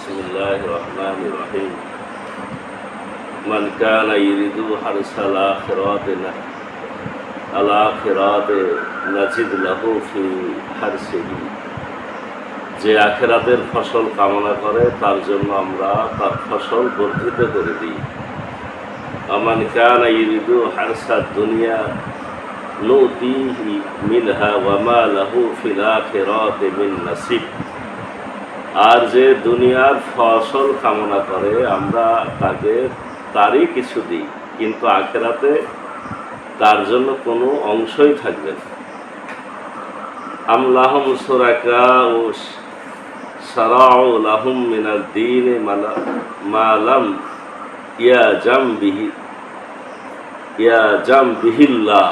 বিসমিল্লাহির রহমানির রহিম। মান কানা ইরিদু হারসাল আখিরাতে নাজিদ লাহু ফি হারসিহি। যে আখিরাতের ফসল কামনা করে তার জন্য আমরা তার ফসল বর্ধিত করে দিই। আমান কানা ইরিদু হারসাদ দুনিয়া নুতিহি মিনহা ওয়া মা লাহু ফিল আখিরাতি মিন নাসিব। আর যে দুনিয়ার ফসল কামনা করে আমরা তাকে তারই কিছু দিই, কিন্তু আখিরাতে তার জন্য কোনো অংশই থাকবে না। আম লাহুম শুরাকা ও শারাউ লাহুম মিনাদ দীন মা লাম ইয়াজাম বিহিল্লাহ।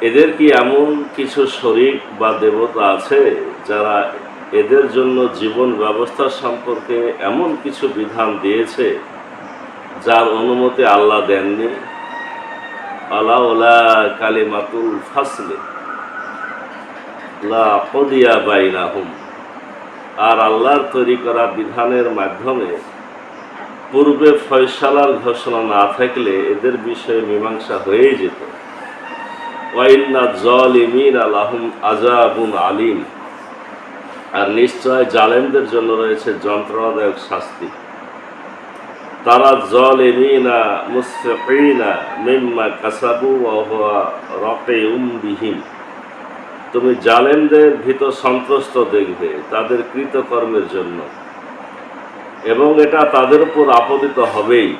এদের কি এমন কিছু শরীক বা দেবতা আছে যারা এদের জন্য জীবন ব্যবস্থা সম্পর্কে এমন কিছু বিধান দিয়েছে যার অনুমতি আল্লাহ দেননি? আলাউলা কালিমাতুল ফাসলে লা কুদিয়া বাইনাহুম। আর আল্লাহর তৈরি করা বিধানের মাধ্যমে পূর্বে ফয়সালার ঘোষণা না থাকলে এদের বিষয়ে মীমাংসা হয়েই যেত। ওয়াইন্না যালিমিনা লাহুম আযাবুন আলীম। আর নিশ্চয় জালেমদের জন্য রয়েছে যন্ত্রণাদায়ক শাস্তি। তারা যালিমিনা মুসফিকিনা মিম্মা কাসাবু ওয়া হুয়া রাকিউম বিহিম। তুমি জালেমদের ভীত সন্ত্রস্ত দেখবে তাদের কৃতকর্মের জন্য, এবং এটা তাদের উপর আপতিত হবেই।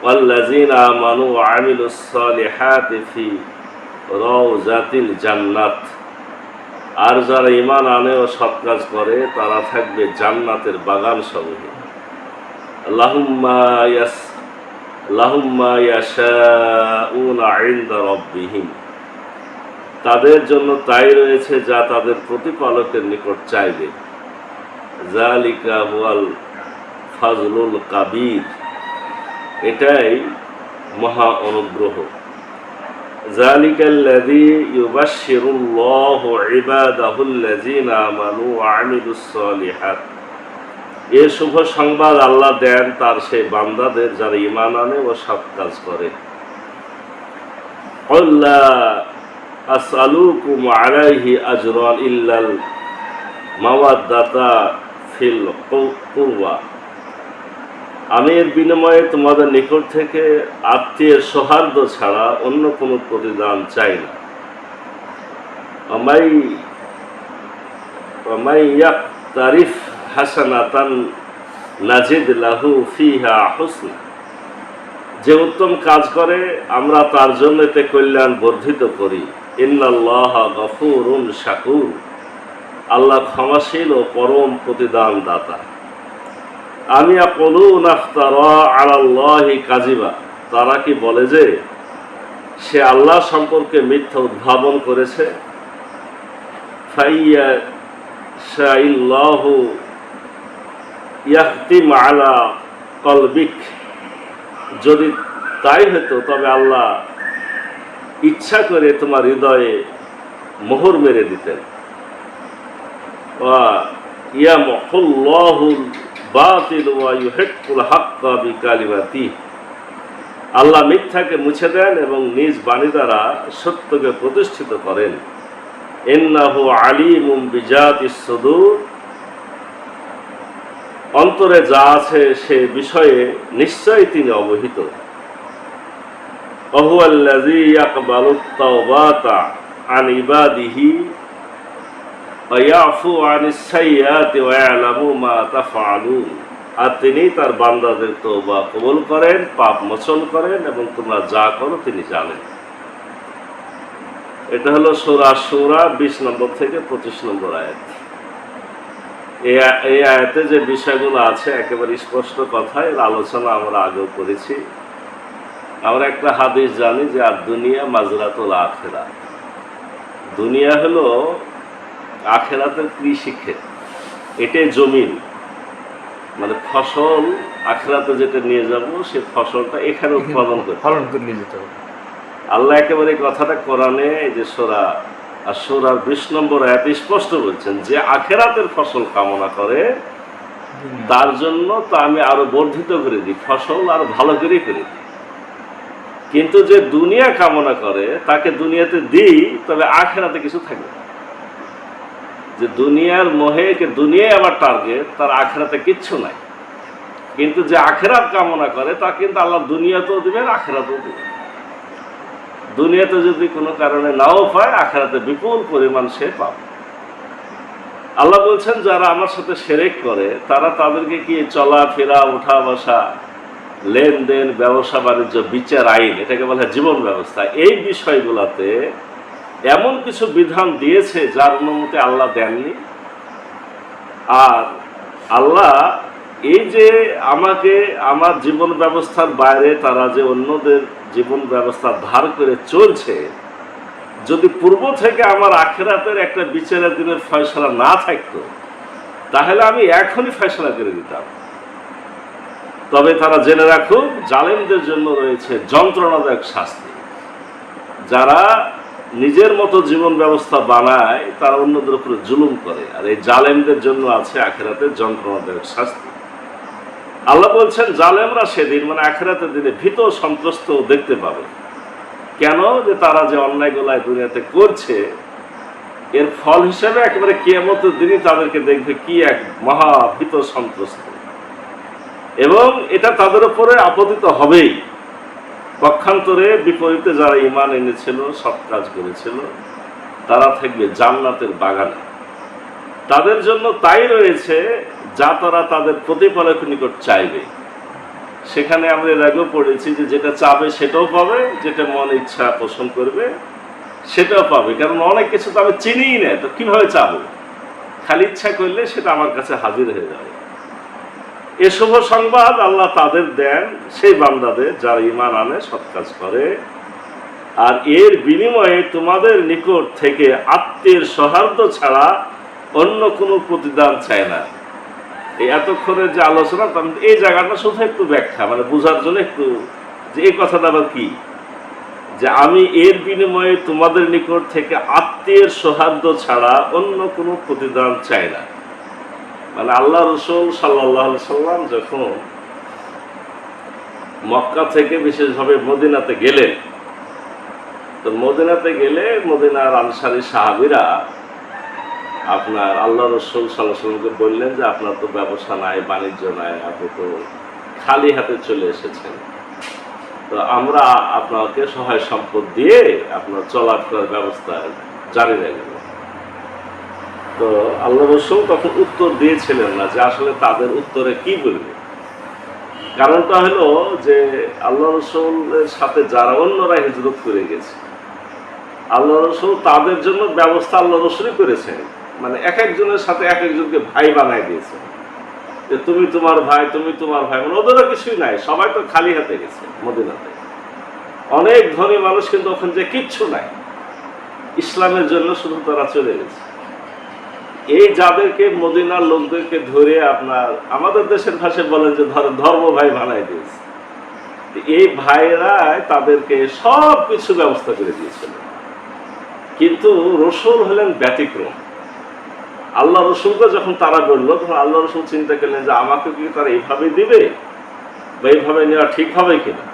ওয়াল্লাযীনা আমানু ওয়া আমিলুস সালিহাতি ফি রাউযাতিল জান্নাত। আর যারা ঈমান আনে ও সৎ কাজ করে তারা থাকবে জান্নাতের বাগান সমূহে। লাহুম্মা ইয়াশাউনা ইনদা রাব্বিহিম। তাদের জন্য তাই রয়েছে যা তাদের প্রতিপালকের নিকট চাইবে। যালিকা হুয়াল ফাজলুল কাবীর। এটাই মহা অনুগ্রহ। যালিকাল্লাযী ইউবাশশিরুল্লাহু ইবাদাহুল্লাযীনা আমানু ওয়া আমিলুস সালিহাত। এ শুভ সংবাদ আল্লাহ দেন তার সেই বান্দাদের যারা ঈমান আনে ও সৎ কাজ করে। কুল লা আসআলুকুম আলাইহি আজরান ইল্লাল মাওয়াদ্দাতা ফিল কুরবা। আমি এর বিনিময়ে তোমাদের নিকট থেকে আত্মীয়ের সৌহার্দ্য ছাড়া অন্য কোনো প্রতিদান চাই না। আমাই ইয়াকতারিফ হাসানাতান নাজিদ লাহু ফিহা হুসনা। যে উত্তম কাজ করে আমরা তার জন্য এতে কল্যাণ বর্ধিত করি। ইন্নাল্লাহা গফুরুন শাকুর। আল্লাহ ক্ষমাশীল ও পরম প্রতিদান দাতা। আমি ইয়াকুলুন ইফতারা আলাল্লাহি কাযিবা। তারা কি বলে যে সে আল্লাহ সম্পর্কে মিথ্যা উদ্ভাবন করেছে? ফাইয়াশাইল্লাহু ইয়াখতিম আলা কলবিক। যদি তাই হতো তবে আল্লাহ ইচ্ছা করে তোমার হৃদয়ে মোহর মেরে দিতেন। ওয়া ইয়ামহুল্লাহুল বাতিল ওয়া ইউহিক্কুল হাক্কা বিকালিমাতিহি। আল্লাহ মিথ্যাকে মুছে দেন এবং নিজ বাণী দ্বারা সত্যকে প্রতিষ্ঠিত করেন। ইন্নাহু আলিমুম বিজাতিস সুদূর। অন্তরে যা আছে সে বিষয়ে নিশ্চয়ই তিনি অবহিত। ওয়া হুয়াল্লাযী ইয়াকবালুত তাওবাতা আন ইবাদিহি ওয়া ইয়াফু আনিস সাইয়্যাতি ওয়া ইয়ালামু মা তাফআলুন। আর তিনি তার বান্দাদের তওবা কবুল করেন, পাপ মোচন করেন, এবং তোমরা যা করো তিনি জানেন। এটা হলো সূরা শুরা 20 নম্বর থেকে 25 নম্বর আয়াত। এই আয়াতে যে বিষয়গুলো আছে একেবারে স্পষ্ট কথা, এর আলোচনা আমরা আগেও করেছি। আমরা একটা হাদিস জানি যে আর দুনিয়া মাজরাতুল আখিরা। দুনিয়া হলো আখিরাতের কৃষিক্ষেত। এটাই জমিন, মানে ফসল আখিরাতে যেটা নিয়ে যাব সে ফসলটা এখানে উৎপাদন করে ফলন করে নিয়ে যেতে হবে। আল্লাহ একেবারে কথাটা কোরআনে, এই যে সূরা আর সূরার 20 নম্বর আয়াতে স্পষ্ট বলছেন যে আখিরাতের ফসল কামনা করে তার জন্য তো আমি আরো বর্ধিত করে দিই, ফসল আরো ভালো করে দিই। কিন্তু যে দুনিয়া কামনা করে তাকে দুনিয়াতে দিই, তবে আখিরাতে কিছু থাকবে না। যে দুনিয়ার মোহে দুনিয়ায় আবার টার্গেট, তার আখিরাতে কিচ্ছু নাই। কিন্তু যে আখিরাত কামনা করে তা কিন্তু আল্লাহ দুনিয়াতেও দিবেন, আখিরাতেও দিবেন। দুনিয়াতে যদি কোনো কারণে নাও পায়, আখিরাতে বিপুল পরিমাণ সে পাবে। আল্লাহ বলছেন যারা আমার সাথে শিরক করে তারা তাদেরকে কি চলাফেরা, ওঠা বসা, লেনদেন, ব্যবসা বাণিজ্য, বিচার, আইন, এটাকে বলা হয় জীবন ব্যবস্থা, এই বিষয়গুলোতে এমন কিছু বিধান দিয়েছে যার অনুমতি আল্লাহ দেননি। আর আল্লাহ এই যে আমাকে আমার জীবন ব্যবস্থার বাইরে তারা যে অন্যদের জীবন ব্যবস্থা ধার করে চলছে, যদি পূর্ব থেকে আমার আখিরাতের একটা বিচারের দিনের ফয়সালা না থাকতো তাহলে আমি এখনই ফয়সালা করে দিতাম। তবে তারা জেনে রাখুক, জালেমদের জন্য রয়েছে যন্ত্রণাদায়ক শাস্তি। যারা নিজের মতো জীবন ব্যবস্থা বানায় তারা অন্যদের উপরে জুলুম করে, আর এই জালেমদের জন্য আছে আখিরাতে যন্ত্রণাদায়ক শাস্তি। আল্লাহ বলছেন জালেমরা সেদিন মানে আখিরাতের দিনে ভীত সন্ত্রস্ত দেখতে পাবে। কেন? যে তারা যে অন্যায়গুলায় দুনিয়াতে করছে এর ফল হিসেবে একেবারে কিয়ামতের দিনই তাদেরকে দেখবে কি এক মহা ভীত সন্ত্রস্ত, এবং এটা তাদের উপরে আপতিত হবেই। পক্ষান্তরে বিপরীতে যারা ঈমান এনেছিল, সৎ কাজ করেছিল, তারা থাকবে জান্নাতের বাগানে। তাদের জন্য তাই রয়েছে যা তারা তাদের প্রতিপালকের নিকট চাইবে। সেখানে আমরা এর আগেও পড়েছি যে যেটা চাবে সেটাও পাবে, যেটা মন ইচ্ছা পোষণ করবে সেটাও পাবে। কারণ অনেক কিছু তো আমি চিনিই না, তো কিভাবে চাবো? খালি ইচ্ছা করলে সেটা আমার কাছে হাজির হয়ে যাবে। এ শুভ সংবাদ আল্লাহ তাদের দেন, সেই বান্দাদের যারা ঈমান আনে, সৎ কাজ করে, আর এর বিনিময়ে তোমাদের নিকট থেকে আত্মীয়ের সৌহার্দ্য ছাড়া অন্য কোনো প্রতিদান চায় না। এই এতক্ষণের যে আলোচনা, এই জায়গাটা শুধু একটু ব্যাখ্যা, মানে বোঝার জন্য একটু, যে এই কথাটা আবার কি, যে আমি এর বিনিময়ে তোমাদের নিকট থেকে আত্মীয়ের সৌহার্দ্য ছাড়া অন্য কোনো প্রতিদান চাই না। মানে আল্লাহ রসুল সাল্লাল্লাহু আলাইহি সাল্লাম যখন মক্কা থেকে বিশেষভাবে মদিনাতে গেলেন, তো মদিনাতে গেলে মদিনার আনসারী সাহাবীরা আপনার আল্লাহ রসুল সাল্লাল্লাহু আলাইহি সাল্লামকে বললেন যে আপনার তো ব্যবসা নাই, বাণিজ্য নাই, আপনি তো খালি হাতে চলে এসেছেন, তো আমরা আপনাকে সহায় সম্পদ দিয়ে আপনার চলাফেরার ব্যবস্থা জারি রাখব। তো আল্লাহ রসুল তখন উত্তর দিয়েছিলেন না যে আসলে তাদের উত্তরে কি বলবে। কারণটা হলো যে আল্লাহ রসুলের সাথে যারা অন্যরা হিজরত করে গেছে, আল্লাহ রসুল তাদের জন্য ব্যবস্থা আল্লাহ রসুলই করেছেন। মানে এক একজনের সাথে এক একজনকে ভাই বানায় দিয়েছে, যে তুমি তোমার ভাই, তুমি তোমার ভাই, মানে ওদেরও কিছুই নাই, সবাই তো খালি হাতে গেছে মদিনাতে। অনেক ধনী মানুষ কিন্তু ওখানে যে কিচ্ছু নাই, ইসলামের জন্য শুধু তারা চলে গেছে। এই যাদেরকে মদিনার লোকদেরকে ধরে আপনার আমাদের দেশের ভাষায় বলেন যে ধর্ম ভাই বানাই দিয়েছে, এই ভাইরা তাদেরকে সব কিছু ব্যবস্থা করে দিয়েছিল। কিন্তু রসুল হলেন ব্যতিক্রম। আল্লাহ রসুলকে যখন তারা বললো, তখন আল্লাহ রসুল চিন্তা করলেন যে আমাকে কি তারা এইভাবে দিবে বা এইভাবে নেওয়া ঠিক হবে কিনা।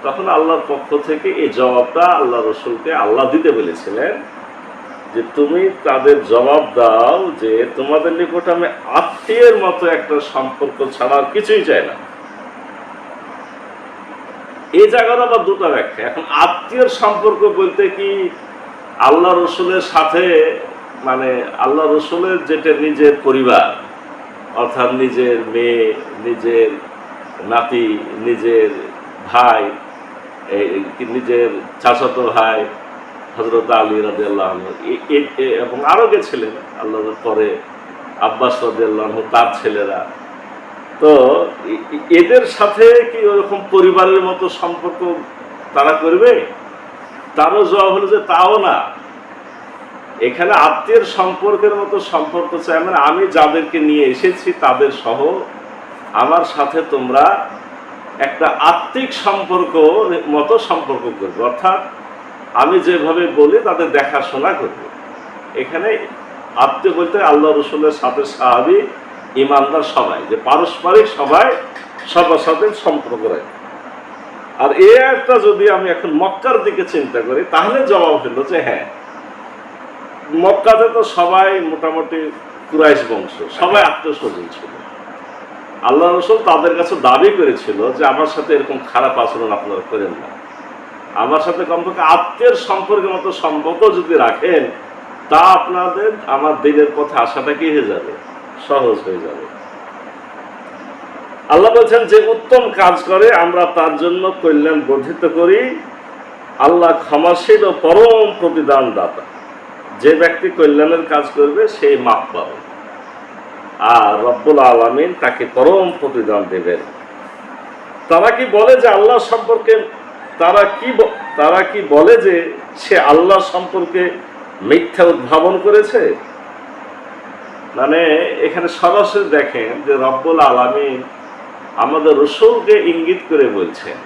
তখন আল্লাহর পক্ষ থেকে এই জবাবটা আল্লাহ রসুলকে আল্লাহ দিতে বলেছিলেন যে তুমি তাদের জবাব দাও যে তোমাদের নিকট আমি আত্মীয়ের মতো একটা সম্পর্ক ছাড়া আর কিছুই চাই না। এই জায়গার আবার দুটো ব্যাখ্যা। এখন আত্মীয়ের সম্পর্ক বলতে কি আল্লাহ রসুলের সাথে, মানে আল্লাহ রসুলের যেটা নিজের পরিবার, অর্থাৎ নিজের মেয়ে, নিজের নাতি, নিজের ভাই, নিজের চাচাতো ভাই হযরত আলী রাদিয়াল্লাহু আনহু এবং আরও গেছিলেন আল্লাহর পরে আব্বাস রাদিয়াল্লাহু আনহু, তার ছেলেরা, তো এদের সাথে কি ওরকম পরিবারের মতো সম্পর্ক তারা করবে? তারও জবাব হলো যে তাও না। এখানে আত্মীয়ের সম্পর্কের মতো সম্পর্ক চাই, মানে আমি যাদেরকে নিয়ে এসেছি তাদের সহ আমার সাথে তোমরা একটা আত্মিক সম্পর্ক মতো সম্পর্ক করবে। অর্থাৎ আমি যেভাবে বলি তাদের দেখাশোনা করবে। এখানে আত্মীয় বলতে আল্লাহ রসুলের সাথে সাহাবী ইমানদার সবাই, যে পারস্পরিক সবাই সবার সাথে সম্পর্ক রাখে। আর এই একটা যদি আমি এখন মক্কার দিকে চিন্তা করি, তাহলে জবাব হলো যে হ্যাঁ, মক্কাতে তো সবাই মোটামুটি কুরাইশ বংশ, সবাই আত্মীয় স্বজন ছিল। আল্লাহ রসুল তাদের কাছে দাবি করেছিল যে আমার সাথে এরকম খারাপ আচরণ আপনারা করেন না, আমার সাথে কমপক্ষে আত্মীয়ের সম্পর্কের মতো সম্পর্ক যদি রাখেন, তা আপনাদের আমার দিনের পথে আসাটা কি হয়ে যাবে, সহজ হয়ে যাবে। আল্লাহ বলছেন যে উত্তম কাজ করে আমরা তার জন্য কল্যাণ বর্ধিত করি, আল্লাহ ক্ষমাশীল ও পরম প্রতিদান দাতা। যে ব্যক্তি কল্যাণের কাজ করবে সেই মাপ পাবে, আর রব্বুল আলামিন তাকে পরম প্রতিদান দেবেন। তারা কি বলে যে আল্লাহ সম্পর্কে তারা কি বলে যে সে আল্লাহ সম্পর্কে মিথ্যা উদ্ভাবন করেছে? মানে এখানে সরাসরি দেখেন যে রব্বুল আলামিন আমাদের রসুলকে ইঙ্গিত করে বলছেন,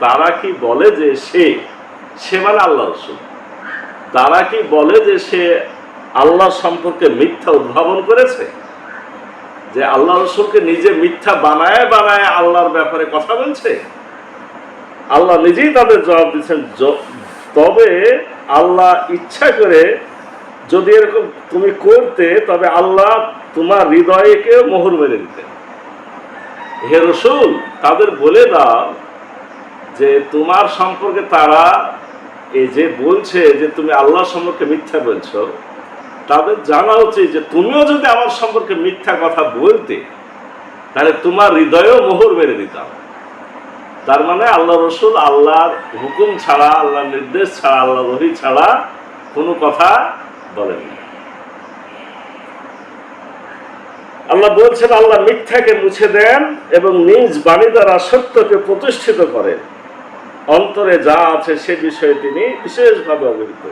তারা কি বলে যে সে মানে আল্লাহ রসুল, তারা কি বলে যে সে আল্লাহ সম্পর্কে মিথ্যা উদ্ভাবন করেছে, যে আল্লাহ রসুলকে নিজে মিথ্যা বানায় বানায় আল্লাহর ব্যাপারে কথা বলছে? আল্লাহ নিজেই তাদের জবাব দিচ্ছেন, তবে আল্লাহ ইচ্ছা করে যদি এরকম তুমি করতে, তবে আল্লাহ তোমার হৃদয়কে মোহর মেরে দিতেন। হে রসুল, তাদের বলে দাও যে তোমার সম্পর্কে তারা এই যে বলছে যে তুমি আল্লাহ সম্পর্কে মিথ্যা বলছো, তাদের জানা উচিত যে তুমিও যদি আমার সম্পর্কে মিথ্যা কথা বলতে, তাহলে তোমার হৃদয়েও মোহর মেরে দিতাম। তার মানে আল্লাহ রসুল আল্লাহর হুকুম ছাড়া, আল্লাহর নির্দেশ ছাড়া, আল্লাহ ওহী ছাড়া কোনো কথা বলেন না। আল্লাহ বলছেন আল্লাহ মিথ্যাকে মুছে দেন এবং নিজ বাণী দ্বারা সত্যকে প্রতিষ্ঠিত করেন। অন্তরে যা আছে সে বিষয়ে তিনি বিশেষভাবে অবহিত।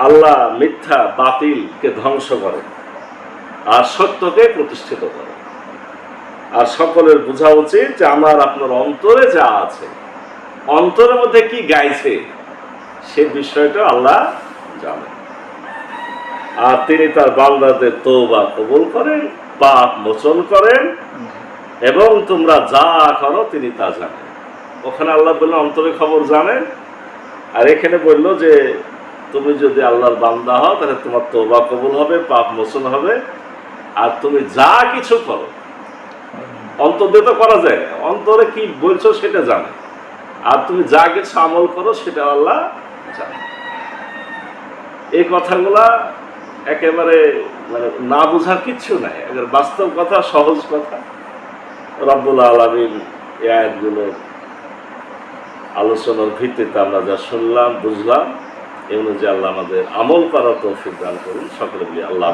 আল্লাহ মিথ্যা বাতিলকে ধ্বংস করেন আর সত্যকে প্রতিষ্ঠিত করেন। আর সকলের বোঝা উচিত যে আমার আপনার অন্তরে যা আছে, অন্তরের মধ্যে কি গাইছে, সে বিষয়টা আল্লাহ জানেন। আর তিনি তার বান্দাদের তওবা কবুল করেন, পাপ মোচন করেন, এবং তোমরা যা করো তিনি তা জানেন। ওখানে আল্লাহ বললেন অন্তরের খবর জানেন, আর এখানে বললো যে তুমি যদি আল্লাহর বান্দা হও তাহলে তোমার তওবা কবুল হবে, পাপ মোচন হবে, আর তুমি যা কিছু করো, অন্তর দিয়ে তো করা যায় না, অন্তরে কি বলছো সেটা জানে, আর তুমি যা কিছু আমল করো সেটা আল্লাহ জানে। এই কথাগুলা একেবারে মানে না বোঝার কিচ্ছু নাই, বাস্তব কথা, সহজ কথা। রব্বুল আলামিন এই আয়াতগুলো আলোচনার ভিত্তিতে আমরা যা শুনলাম, বুঝলাম, এই অনুযায়ী আল্লাহ আমাদের আমল করার তৌফিক দান করুন। সকলে বলি আল্লাহ।